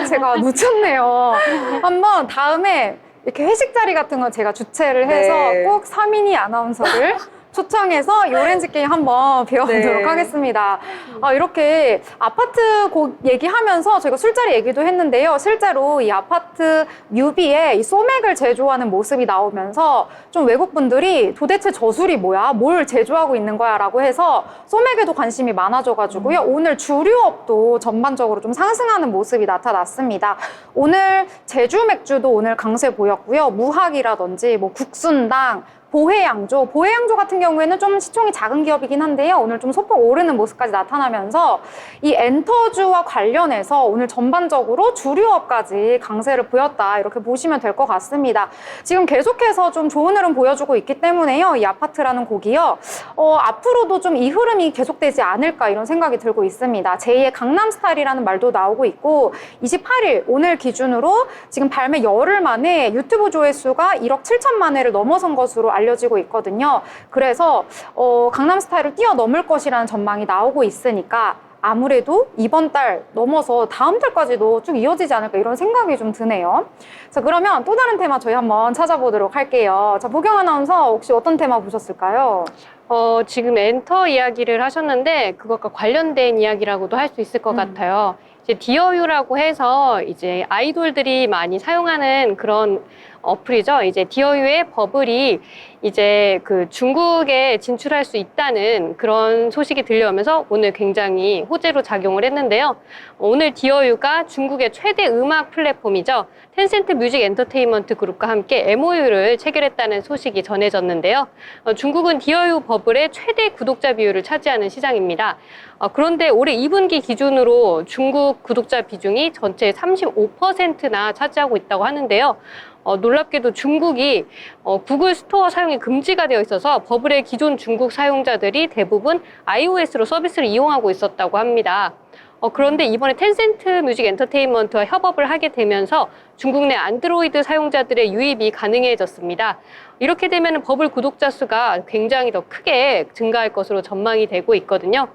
제가 놓쳤네요. 한번 다음에 이렇게 회식 자리 같은 거 제가 주최를 해서 네. 꼭 서민이 아나운서를 초청해서 이 오렌지 게임 한번 배워보도록 네. 하겠습니다. 이렇게 아파트 곡 얘기하면서 저희가 술자리 얘기도 했는데요. 실제로 이 아파트 뮤비에 이 소맥을 제조하는 모습이 나오면서 좀 외국분들이 도대체 저술이 뭐야? 뭘 제조하고 있는 거야? 라고 해서 소맥에도 관심이 많아져가지고요. 오늘 주류업도 전반적으로 좀 상승하는 모습이 나타났습니다. 오늘 제주 맥주도 오늘 강세 보였고요. 무학이라든지 뭐 국순당, 보혜양조 같은 경우에는 좀 시총이 작은 기업이긴 한데요. 오늘 좀 소폭 오르는 모습까지 나타나면서 이 엔터주와 관련해서 오늘 전반적으로 주류업까지 강세를 보였다. 이렇게 보시면 될 것 같습니다. 지금 계속해서 좀 좋은 흐름 보여주고 있기 때문에요. 이 아파트라는 곡이요. 앞으로도 좀 이 흐름이 계속되지 않을까 이런 생각이 들고 있습니다. 제2의 강남스타일이라는 말도 나오고 있고 28일 오늘 기준으로 지금 발매 열흘 만에 유튜브 조회수가 1억 7천만 회를 넘어선 것으로 알려지고 있거든요. 그래서 강남스타일을 뛰어넘을 것이라는 전망이 나오고 있으니까 아무래도 이번 달 넘어서 다음 달까지도 쭉 이어지지 않을까 이런 생각이 좀 드네요. 자, 그러면 또 다른 테마 저희 한번 찾아보도록 할게요. 자, 보경 아나운서 혹시 어떤 테마 보셨을까요? 지금 엔터 이야기를 하셨는데 그것과 관련된 이야기라고도 할 수 있을 것 같아요. 이제 디어유라고 해서 이제 아이돌들이 많이 사용하는 그런 어플이죠. 이제 디어유의 버블이 이제 그 중국에 진출할 수 있다는 그런 소식이 들려오면서 오늘 굉장히 호재로 작용을 했는데요. 오늘 디어유가 중국의 최대 음악 플랫폼이죠. 텐센트 뮤직 엔터테인먼트 그룹과 함께 MOU를 체결했다는 소식이 전해졌는데요. 중국은 디어유 버블의 최대 구독자 비율을 차지하는 시장입니다. 그런데 올해 2분기 기준으로 중국 구독자 비중이 전체의 35%나 차지하고 있다고 하는데요. 놀랍게도 중국이 구글 스토어 사용이 금지가 되어 있어서 버블의 기존 중국 사용자들이 대부분 iOS로 서비스를 이용하고 있었다고 합니다. 그런데 이번에 텐센트 뮤직 엔터테인먼트와 협업을 하게 되면서 중국 내 안드로이드 사용자들의 유입이 가능해졌습니다. 이렇게 되면 버블 구독자 수가 굉장히 더 크게 증가할 것으로 전망이 되고 있거든요.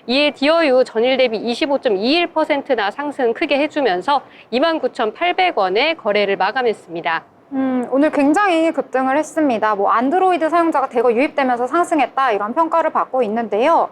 이에 디어유 전일 대비 25.21%나 상승 크게 해주면서 29,800원에 거래를 마감했습니다. 오늘 굉장히 급등을 했습니다. 뭐 안드로이드 사용자가 대거 유입되면서 상승했다 이런 평가를 받고 있는데요.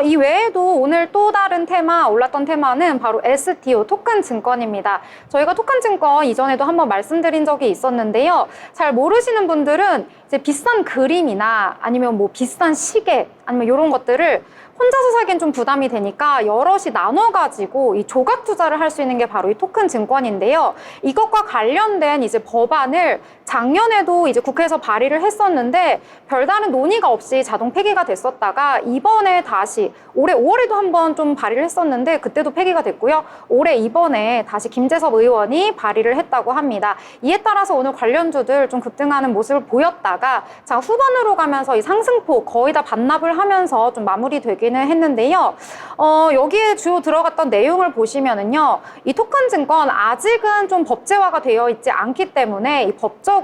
이 외에도 오늘 또 다른 테마, 올랐던 테마는 바로 STO, 토큰 증권입니다. 저희가 토큰 증권 이전에도 한번 말씀드린 적이 있었는데요. 잘 모르시는 분들은 이제 비싼 그림이나 아니면 뭐 비싼 시계 아니면 이런 것들을 혼자서 사기엔 좀 부담이 되니까 여럿이 나눠가지고 이 조각 투자를 할 수 있는 게 바로 이 토큰 증권인데요. 이것과 관련된 이제 법안을 작년에도 이제 국회에서 발의를 했었는데 별다른 논의가 없이 자동 폐기가 됐었다가 이번에 다시 올해 5월에도 한번 좀 발의를 했었는데 그때도 폐기가 됐고요. 올해 이번에 다시 김재섭 의원이 발의를 했다고 합니다. 이에 따라서 오늘 관련주들 좀 급등하는 모습을 보였다가 자 후반으로 가면서 이 상승폭 거의 다 반납을 하면서 좀 마무리되기는 했는데요. 여기에 주요 들어갔던 내용을 보시면은요. 이 토큰 증권 아직은 좀 법제화가 되어 있지 않기 때문에 이 법적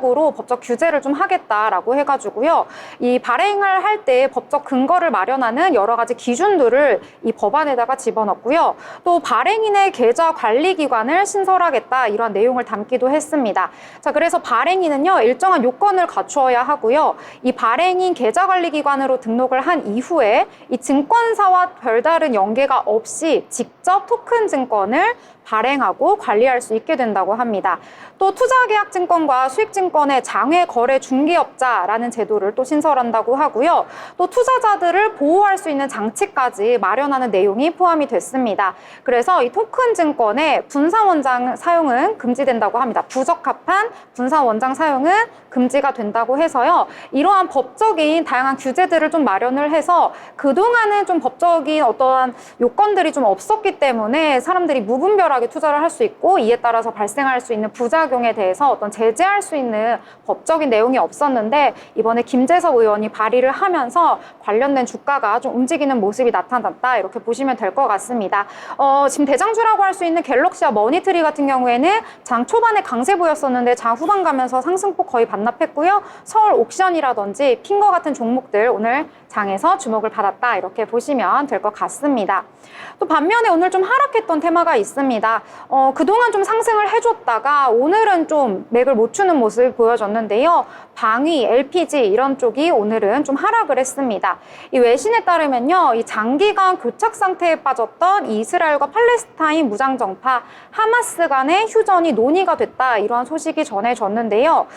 규제를 좀 하겠다라고 해가지고요. 이 발행을 할 때 법적 근거를 마련하는 여러 가지 기준들을 이 법안에다가 집어넣고요. 또 발행인의 계좌 관리 기관을 신설하겠다 이런 내용을 담기도 했습니다. 자, 그래서 발행인은요 일정한 요건을 갖추어야 하고요. 이 발행인 계좌 관리 기관으로 등록을 한 이후에 이 증권사와 별다른 연계가 없이 직접 토큰 증권을 발행하고 관리할 수 있게 된다고 합니다. 또 투자계약증권과 수익증권의 장외 거래 중개업자라는 제도를 또 신설한다고 하고요. 또 투자자들을 보호할 수 있는 장치까지 마련하는 내용이 포함이 됐습니다. 그래서 이 토큰 증권의 분산원장 사용은 금지된다고 합니다. 부적합한 분산원장 사용은 금지가 된다고 해서요. 이러한 법적인 다양한 규제들을 좀 마련을 해서 그동안은 좀 법적인 어떠한 요건들이 좀 없었기 때문에 사람들이 무분별하게 투자를 할 수 있고 이에 따라서 발생할 수 있는 부작용에 대해서 어떤 제재할 수 있는 법적인 내용이 없었는데 이번에 김재섭 의원이 발의를 하면서 관련된 주가가 좀 움직이는 모습이 나타났다 이렇게 보시면 될 것 같습니다. 지금 대장주라고 할 수 있는 갤럭시와 머니트리 같은 경우에는 장 초반에 강세 보였었는데 장 후반 가면서 상승폭 거의 반납했고요. 서울 옥션이라든지 핑거 같은 종목들 오늘 장에서 주목을 받았다 이렇게 보시면 될 것 같습니다. 또 반면에 오늘 좀 하락했던 테마가 있습니다. 그동안 좀 상승을 해줬다가 오늘은 좀 맥을 못 추는 모습을 보여줬는데요. 방위, LPG 이런 쪽이 오늘은 좀 하락을 했습니다. 이 외신에 따르면요, 이 장기간 교착 상태에 빠졌던 이스라엘과 팔레스타인 무장정파 하마스 간의 휴전이 논의가 됐다 이러한 소식이 전해졌는데요.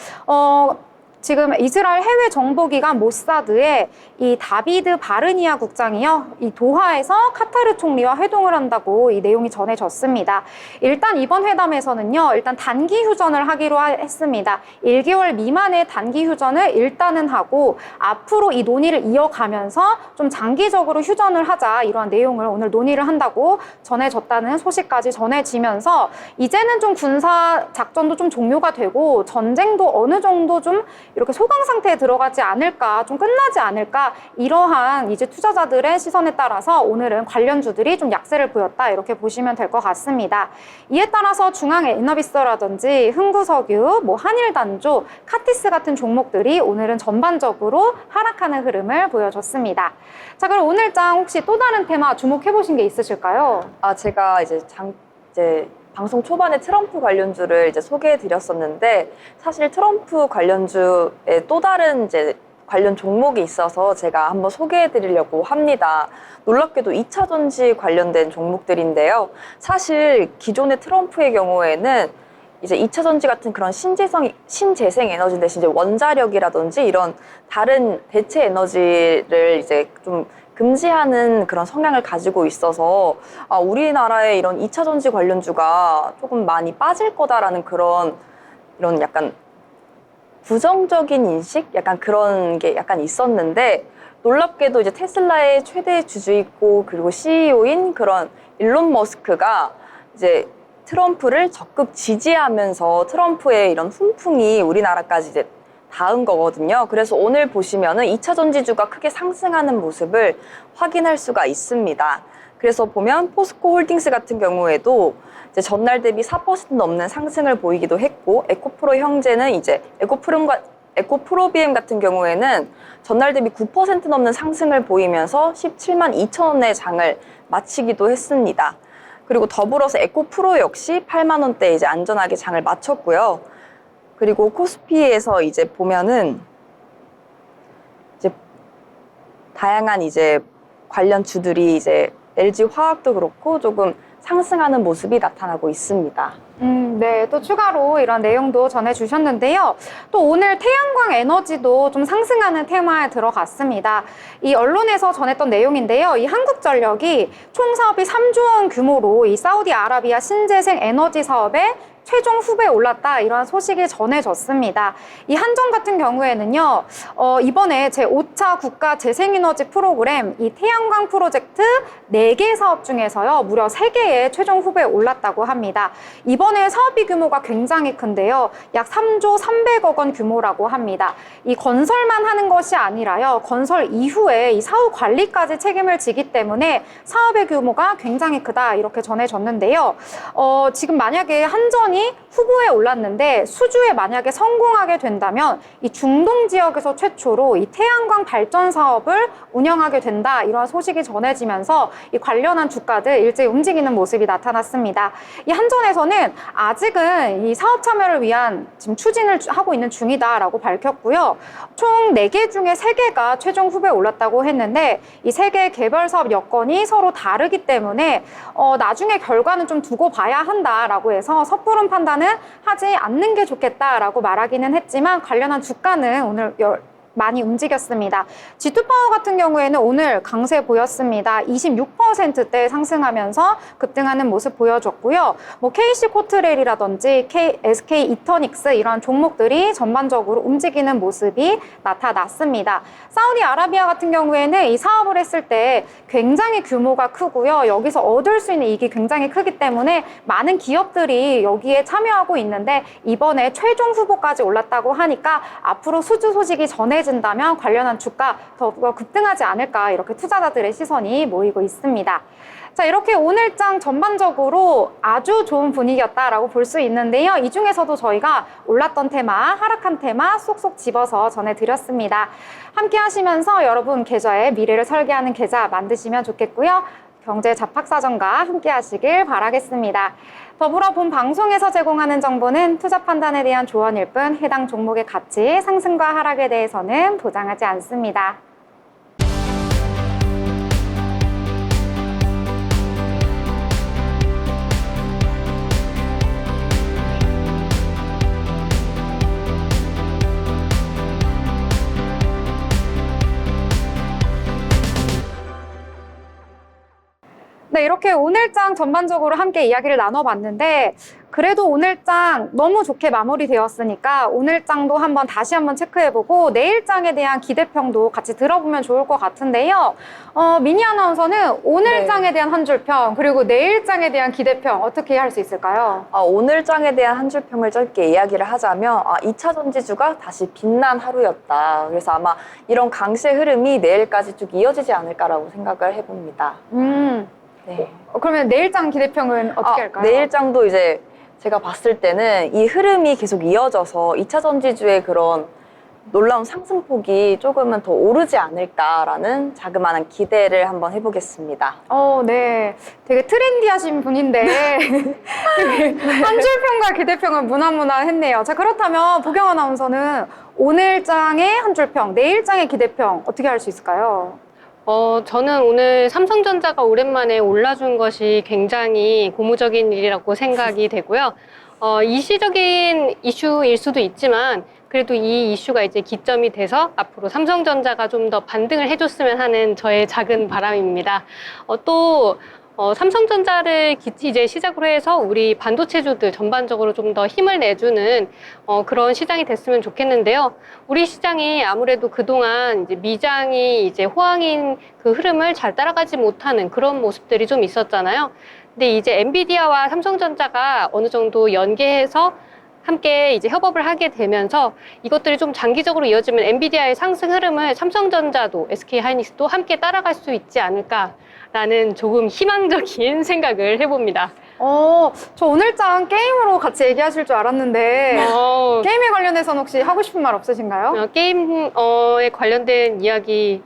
지금 이스라엘 해외 정보기관 모사드의 이 다비드 바르니아 국장이요. 이 도하에서 카타르 총리와 회동을 한다고 이 내용이 전해졌습니다. 일단 이번 회담에서는요. 일단 단기 휴전을 하기로 했습니다. 1개월 미만의 단기 휴전을 일단은 하고 앞으로 이 논의를 이어가면서 좀 장기적으로 휴전을 하자 이러한 내용을 오늘 논의를 한다고 전해졌다는 소식까지 전해지면서 이제는 좀 군사 작전도 좀 종료가 되고 전쟁도 어느 정도 좀 이렇게 소강 상태에 들어가지 않을까, 좀 끝나지 않을까 이러한 이제 투자자들의 시선에 따라서 오늘은 관련주들이 좀 약세를 보였다 이렇게 보시면 될 것 같습니다. 이에 따라서 중앙에너비스라든지 흥구석유, 뭐 한일단조, 카티스 같은 종목들이 오늘은 전반적으로 하락하는 흐름을 보여줬습니다. 자, 그럼 오늘장 혹시 또 다른 테마 주목해 보신 게 있으실까요? 제가 이제 방송 초반에 트럼프 관련주를 이제 소개해 드렸었는데 사실 트럼프 관련주에 또 다른 이제 관련 종목이 있어서 제가 한번 소개해 드리려고 합니다. 놀랍게도 2차 전지 관련된 종목들인데요. 사실 기존의 트럼프의 경우에는 이제 2차 전지 같은 그런 신재생 에너지 대신 이제 원자력이라든지 이런 다른 대체 에너지를 이제 좀 금지하는 그런 성향을 가지고 있어서 우리나라의 이런 2차 전지 관련주가 조금 많이 빠질 거다라는 이런 약간 부정적인 인식? 약간 그런 게 약간 있었는데 놀랍게도 이제 테슬라의 최대 주주이고 그리고 CEO인 그런 일론 머스크가 이제 트럼프를 적극 지지하면서 트럼프의 이런 훈풍이 우리나라까지 이제 닿은 거거든요. 그래서 오늘 보시면은 2차 전지주가 크게 상승하는 모습을 확인할 수가 있습니다. 그래서 보면 포스코 홀딩스 같은 경우에도 이제 전날 대비 4% 넘는 상승을 보이기도 했고, 에코프로 형제는 이제 에코프로비엠 같은 경우에는 전날 대비 9% 넘는 상승을 보이면서 17만 2천 원의 장을 마치기도 했습니다. 그리고 더불어서 에코프로 역시 8만 원대에 이제 안전하게 장을 마쳤고요. 그리고 코스피에서 이제 보면은 이제 다양한 이제 관련 주들이 이제 LG 화학도 그렇고 조금 상승하는 모습이 나타나고 있습니다. 네. 또 추가로 이런 내용도 전해주셨는데요. 또 오늘 태양광 에너지도 좀 상승하는 테마에 들어갔습니다. 이 언론에서 전했던 내용인데요. 이 한국전력이 총 사업이 3조 원 규모로 이 사우디아라비아 신재생 에너지 사업에 최종 후보에 올랐다, 이러한 소식이 전해졌습니다. 이 한전 같은 경우에는요, 이번에 제5차 국가 재생에너지 프로그램 이 태양광 프로젝트 4개 사업 중에서요, 무려 3개의 최종 후보에 올랐다고 합니다. 이번에 사업비 규모가 굉장히 큰데요, 약 3조 300억 원 규모라고 합니다. 이 건설만 하는 것이 아니라요, 건설 이후에 이 사후 관리까지 책임을 지기 때문에 사업의 규모가 굉장히 크다, 이렇게 전해졌는데요. 지금 만약에 한전이 후보에 올랐는데 수주에 만약에 성공하게 된다면 이 중동 지역에서 최초로 이 태양광 발전 사업을 운영하게 된다, 이러한 소식이 전해지면서 이 관련한 주가들 일제히 움직이는 모습이 나타났습니다. 이 한전에서는 아직은 이 사업 참여를 위한 지금 추진을 하고 있는 중이다라고 밝혔고요. 총 4개 중에 3개가 최종 후보에 올랐다고 했는데 이 3개의 개별 사업 여건이 서로 다르기 때문에 나중에 결과는 좀 두고 봐야 한다라고 해서 섣부른 판단은 하지 않는 게 좋겠다라고 말하기는 했지만 관련한 주가는 오늘 많이 움직였습니다. G2파워 같은 경우에는 오늘 강세 보였습니다. 26%대 상승하면서 급등하는 모습 보여줬고요. 뭐 KC 코트레일이라든지 SK 이터닉스 이런 종목들이 전반적으로 움직이는 모습이 나타났습니다. 사우디아라비아 같은 경우에는 이 사업을 했을 때 굉장히 규모가 크고요. 여기서 얻을 수 있는 이익이 굉장히 크기 때문에 많은 기업들이 여기에 참여하고 있는데 이번에 최종 후보까지 올랐다고 하니까 앞으로 수주 소식이 전해진다면 관련한 주가 더 급등하지 않을까, 이렇게 투자자들의 시선이 모이고 있습니다. 자, 이렇게 오늘장 전반적으로 아주 좋은 분위기였다라고 볼 수 있는데요. 이 중에서도 저희가 올랐던 테마, 하락한 테마 쏙쏙 집어서 전해드렸습니다. 함께 하시면서 여러분 계좌의 미래를 설계하는 계좌 만드시면 좋겠고요. 경제 잡학사전과 함께 하시길 바라겠습니다. 더불어 본 방송에서 제공하는 정보는 투자 판단에 대한 조언일 뿐 해당 종목의 가치, 상승과 하락에 대해서는 보장하지 않습니다. 네, 이렇게 오늘장 전반적으로 함께 이야기를 나눠봤는데 그래도 오늘장 너무 좋게 마무리되었으니까 오늘장도 다시 한번 체크해보고 내일장에 대한 기대평도 같이 들어보면 좋을 것 같은데요. 미니 아나운서는 오늘장에 대한 한 줄평 그리고 내일장에 대한 기대평 어떻게 할 수 있을까요? 오늘장에 대한 한 줄평을 짧게 이야기를 하자면 2차 전지주가 다시 빛난 하루였다. 그래서 아마 이런 강세 흐름이 내일까지 쭉 이어지지 않을까라고 생각을 해봅니다. 네. 그러면 내일장 기대평은 어떻게 할까요? 내일장도 이제 제가 봤을 때는 이 흐름이 계속 이어져서 2차 전지주의 그런 놀라운 상승폭이 조금은 더 오르지 않을까라는 자그마한 기대를 한번 해보겠습니다. 네. 되게 트렌디하신 분인데 한 줄평과 기대평은 무난무난했네요. 자, 그렇다면 보경 아나운서는 오늘장의 한 줄평, 내일장의 기대평 어떻게 할 수 있을까요? 저는 오늘 삼성전자가 오랜만에 올라준 것이 굉장히 고무적인 일이라고 생각이 되고요. 이시적인 이슈일 수도 있지만 그래도 이 이슈가 이제 기점이 돼서 앞으로 삼성전자가 좀 더 반등을 해줬으면 하는 저의 작은 바람입니다. 또 삼성전자를 이제 시작으로 해서 우리 반도체주들 전반적으로 좀 더 힘을 내주는 그런 시장이 됐으면 좋겠는데요. 우리 시장이 아무래도 그동안 이제 미장이 이제 호황인 그 흐름을 잘 따라가지 못하는 그런 모습들이 좀 있었잖아요. 근데 이제 엔비디아와 삼성전자가 어느 정도 연계해서 함께 이제 협업을 하게 되면서 이것들이 좀 장기적으로 이어지면 엔비디아의 상승 흐름을 삼성전자도 SK 하이닉스도 함께 따라갈 수 있지 않을까라는 조금 희망적인 생각을 해봅니다. 저 오늘장 게임으로 같이 얘기하실 줄 알았는데 게임에 관련해서는 혹시 하고 싶은 말 없으신가요? 게임에 관련된 이야기,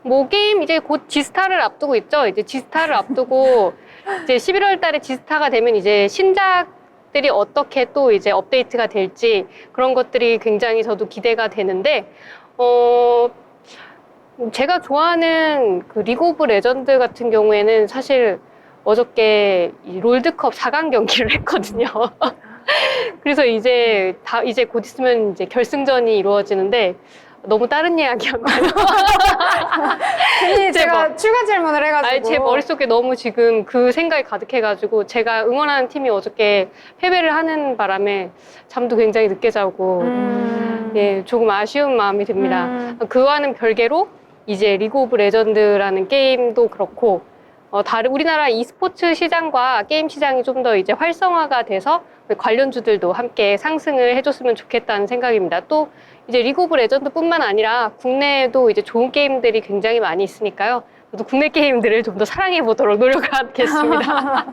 뭐 게임 이제 곧 지스타를 앞두고 있죠. 이제 지스타를 앞두고 이제 11월 달에 지스타가 되면 이제 신작들이 어떻게 또 이제 업데이트가 될지 그런 것들이 굉장히 저도 기대가 되는데, 제가 좋아하는 그 리그 오브 레전드 같은 경우에는 사실 어저께 이 롤드컵 4강 경기를 했거든요. 그래서 이제 곧 있으면 이제 결승전이 이루어지는데 너무 다른 이야기였나요? 괜히 제가 추가 질문을 해가지고. 제 머릿속에 너무 지금 그 생각이 가득해가지고 제가 응원하는 팀이 어저께 패배를 하는 바람에 잠도 굉장히 늦게 자고 예, 조금 아쉬운 마음이 듭니다. 그와는 별개로 이제 리그 오브 레전드라는 게임도 그렇고 다른 우리나라 e스포츠 시장과 게임 시장이 좀 더 이제 활성화가 돼서 관련주들도 함께 상승을 해줬으면 좋겠다는 생각입니다. 또 이제 리그 오브 레전드뿐만 아니라 국내에도 이제 좋은 게임들이 굉장히 많이 있으니까요. 저도 국내 게임들을 좀 더 사랑해 보도록 노력하겠습니다.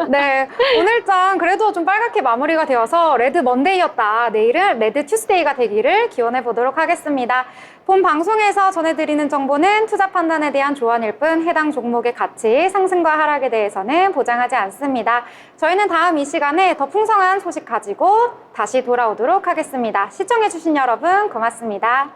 네, 오늘장 그래도 좀 빨갛게 마무리가 되어서 레드 먼데이였다. 내일은 레드 튜스데이가 되기를 기원해 보도록 하겠습니다. 본 방송에서 전해드리는 정보는 투자 판단에 대한 조언일 뿐 해당 종목의 가치, 상승과 하락에 대해서는 보장하지 않습니다. 저희는 다음 이 시간에 더 풍성한 소식 가지고 다시 돌아오도록 하겠습니다. 시청해주신 여러분 고맙습니다.